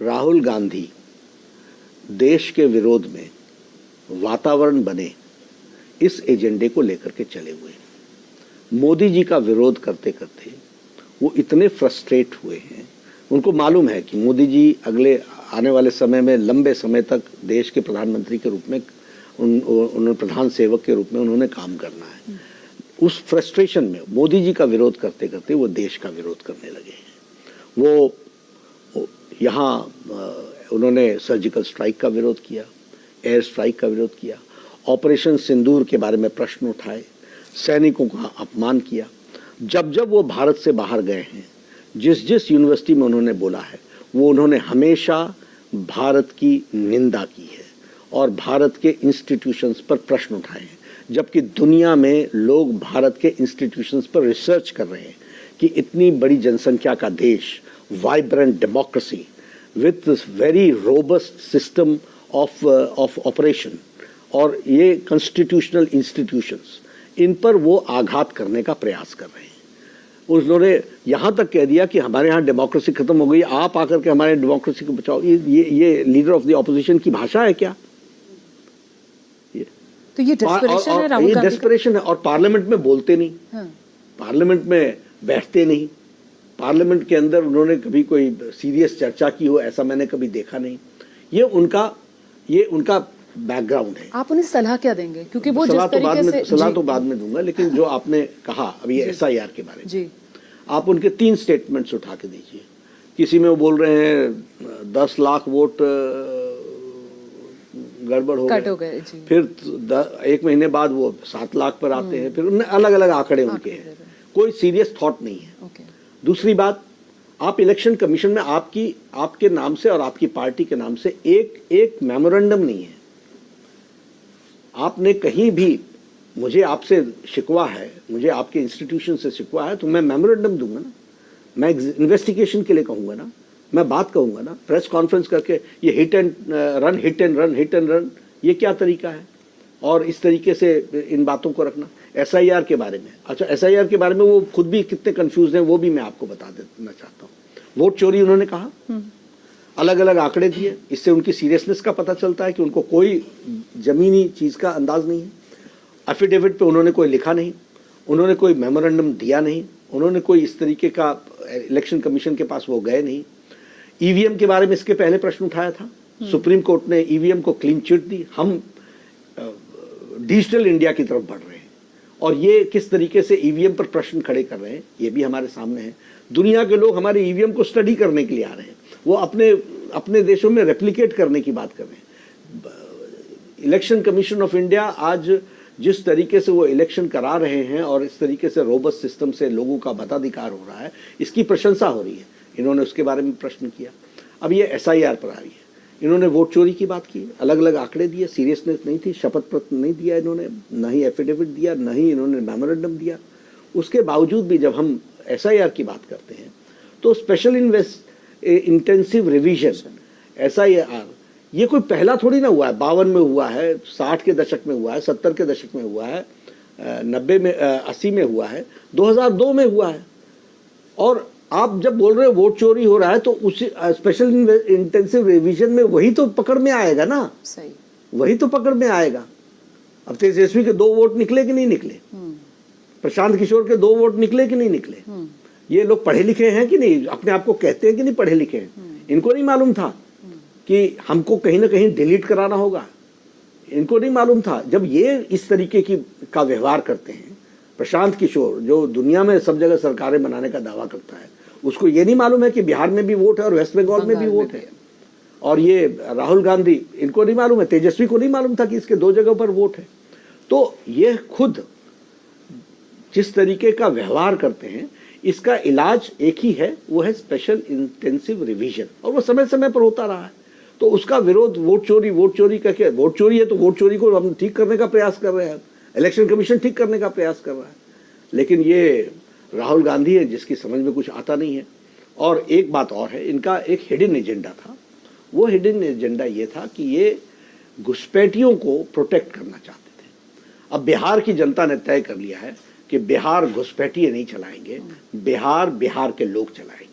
राहुल गांधी देश के विरोध में वातावरण बने इस एजेंडे को लेकर के चले हुए हैं। मोदी जी का विरोध करते करते वो इतने फ्रस्ट्रेट हुए हैं, उनको मालूम है कि मोदी जी अगले आने वाले समय में लंबे समय तक देश के प्रधानमंत्री के रूप में उन्होंने प्रधान सेवक के रूप में उन्होंने काम करना है। उस फ्रस्ट्रेशन में मोदी जी का विरोध करते करते वो देश का विरोध करने लगे हैं। वो यहाँ उन्होंने सर्जिकल स्ट्राइक का विरोध किया, एयर स्ट्राइक का विरोध किया, ऑपरेशन सिंदूर के बारे में प्रश्न उठाए, सैनिकों का अपमान किया। जब जब वो भारत से बाहर गए हैं, जिस जिस यूनिवर्सिटी में उन्होंने बोला है, वो उन्होंने हमेशा भारत की निंदा की है और भारत के इंस्टीट्यूशंस पर प्रश्न उठाए हैं। जबकि दुनिया में लोग भारत के इंस्टीट्यूशंस पर रिसर्च कर रहे हैं कि इतनी बड़ी जनसंख्या का देश, vibrant democracy with very robust system of operation और ये कॉन्स्टिट्यूशनल इंस्टीट्यूशंस, इन पर वो आघात करने का प्रयास कर रहे हैं। उन्होंने यहाँ तक कह दिया कि हमारे यहाँ डेमोक्रेसी खत्म हो गई, आप आकर के हमारे डेमोक्रेसी को बचाओ। ये लीडर ऑफ द ऑपोजिशन की भाषा है क्या? तो ये डेस्परेशन है राहुल गांधी का? डेस्परेशन है। और पार्लियामेंट में बोलते नहीं, हाँ। पार्लियामेंट में बैठते नहीं, पार्लियामेंट के अंदर उन्होंने कभी कोई सीरियस चर्चा की हो ऐसा मैंने कभी देखा नहीं। ये उनका बैकग्राउंड है। आप उन्हें सलाह क्या देंगे? क्योंकि वो जिस तरीके से सलाह तो बाद में दूंगा, लेकिन जो आपने कहा अभी SIR के बारे में जी, आप उनके 3 स्टेटमेंट्स उठा के दीजिए। किसी में वो बोल रहे हैं 10 लाख वोट गड़बड़ हो गए, फिर 1 महीने बाद वो 7 लाख पर आते हैं, फिर उन्हें अलग अलग आंकड़े उनके हैं, कोई सीरियस थॉट नहीं है। दूसरी बात, आप इलेक्शन कमीशन में आपके नाम से और आपकी पार्टी के नाम से एक मेमोरेंडम नहीं है। आपने कहीं भी, मुझे आपसे शिकवा है, मुझे आपके इंस्टीट्यूशन से शिकवा है, तो मैं मेमोरेंडम दूंगा ना, मैं इन्वेस्टिगेशन के लिए कहूंगा ना, मैं बात कहूंगा ना, प्रेस कॉन्फ्रेंस करके ये हिट एंड रन, ये क्या तरीका है? और इस तरीके से इन बातों को रखना। SIR के बारे में, अच्छा SIR के बारे में वो खुद भी कितने कंफ्यूज हैं वो भी मैं आपको बता देना चाहता हूँ। वोट चोरी उन्होंने कहा, अलग अलग आंकड़े दिए, इससे उनकी सीरियसनेस का पता चलता है कि उनको कोई जमीनी चीज का अंदाज नहीं है। एफिडेविट पे उन्होंने कोई लिखा नहीं, उन्होंने कोई मेमोरेंडम दिया नहीं, उन्होंने कोई इस तरीके का, इलेक्शन कमीशन के पास वो गए नहीं। EVM के बारे में इसके पहले प्रश्न उठाया था, सुप्रीम कोर्ट ने EVM को क्लीन चिट दी। हम डिजिटल इंडिया की तरफ बढ़ रहे हैं और ये किस तरीके से EVM पर प्रश्न खड़े कर रहे हैं ये भी हमारे सामने है। दुनिया के लोग हमारे EVM को स्टडी करने के लिए आ रहे हैं, वो अपने देशों में रेप्लिकेट करने की बात कर रहे हैं। इलेक्शन कमीशन ऑफ इंडिया आज जिस तरीके से वो इलेक्शन करा रहे हैं और इस तरीके से रोबस्ट सिस्टम से लोगों का मताधिकार हो रहा है, इसकी प्रशंसा हो रही है। इन्होंने उसके बारे में प्रश्न किया। अब ये SIR पर आ रही है, इन्होंने वोट चोरी की बात की, अलग अलग आंकड़े दिए, सीरियसनेस नहीं थी, शपथ पत्र नहीं दिया इन्होंने, न ही एफिडेविट दिया, न ही इन्होंने मेमोरेंडम दिया। उसके बावजूद भी जब हम SIR की बात करते हैं तो स्पेशल इंटेंसिव रिवीजन SIR ये कोई पहला थोड़ी ना हुआ है। 52 में हुआ है, 60 के दशक में हुआ है, 70 के दशक में हुआ है, 90 में 80 में हुआ है, 2002 में हुआ है। और आप जब बोल रहे हो वोट चोरी हो रहा है तो उसी स्पेशल इंटेंसिव रिवीजन में वही तो पकड़ में आएगा ना, सही, वही तो पकड़ में आएगा। अब तेजस्वी के 2 वोट निकले कि नहीं निकले, प्रशांत किशोर के 2 वोट निकले कि नहीं निकले, ये लोग पढ़े लिखे हैं कि नहीं, अपने आप को कहते हैं कि नहीं पढ़े लिखे हैं। इनको नहीं मालूम था कि हमको कहीं ना कहीं डिलीट कराना होगा, इनको नहीं मालूम था। जब ये इस तरीके का व्यवहार करते हैं, प्रशांत किशोर जो दुनिया में सब जगह सरकारें बनाने का दावा करता है, उसको ये नहीं मालूम है कि बिहार में भी वोट है और वेस्ट बंगाल में भी वोट है। और ये राहुल गांधी, इनको नहीं मालूम है, तेजस्वी को नहीं मालूम था कि इसके 2 जगहों पर वोट है। तो ये खुद जिस तरीके का व्यवहार करते हैं, इसका इलाज एक ही है, वो है स्पेशल इंटेंसिव रिवीजन, और वो समय समय पर होता रहा है। तो उसका विरोध वोट चोरी का क्या, वोट चोरी है तो वोट चोरी को हम ठीक करने का प्रयास कर रहे हैं, इलेक्शन कमीशन ठीक करने का प्रयास कर रहा है। लेकिन ये राहुल गांधी है जिसकी समझ में कुछ आता नहीं है। और एक बात और है, इनका एक हिडन एजेंडा था। वो हिडन एजेंडा ये था कि ये घुसपैठियों को प्रोटेक्ट करना चाहते थे। अब बिहार की जनता ने तय कर लिया है कि बिहार घुसपैठिए नहीं चलाएंगे, बिहार के लोग चलाएंगे।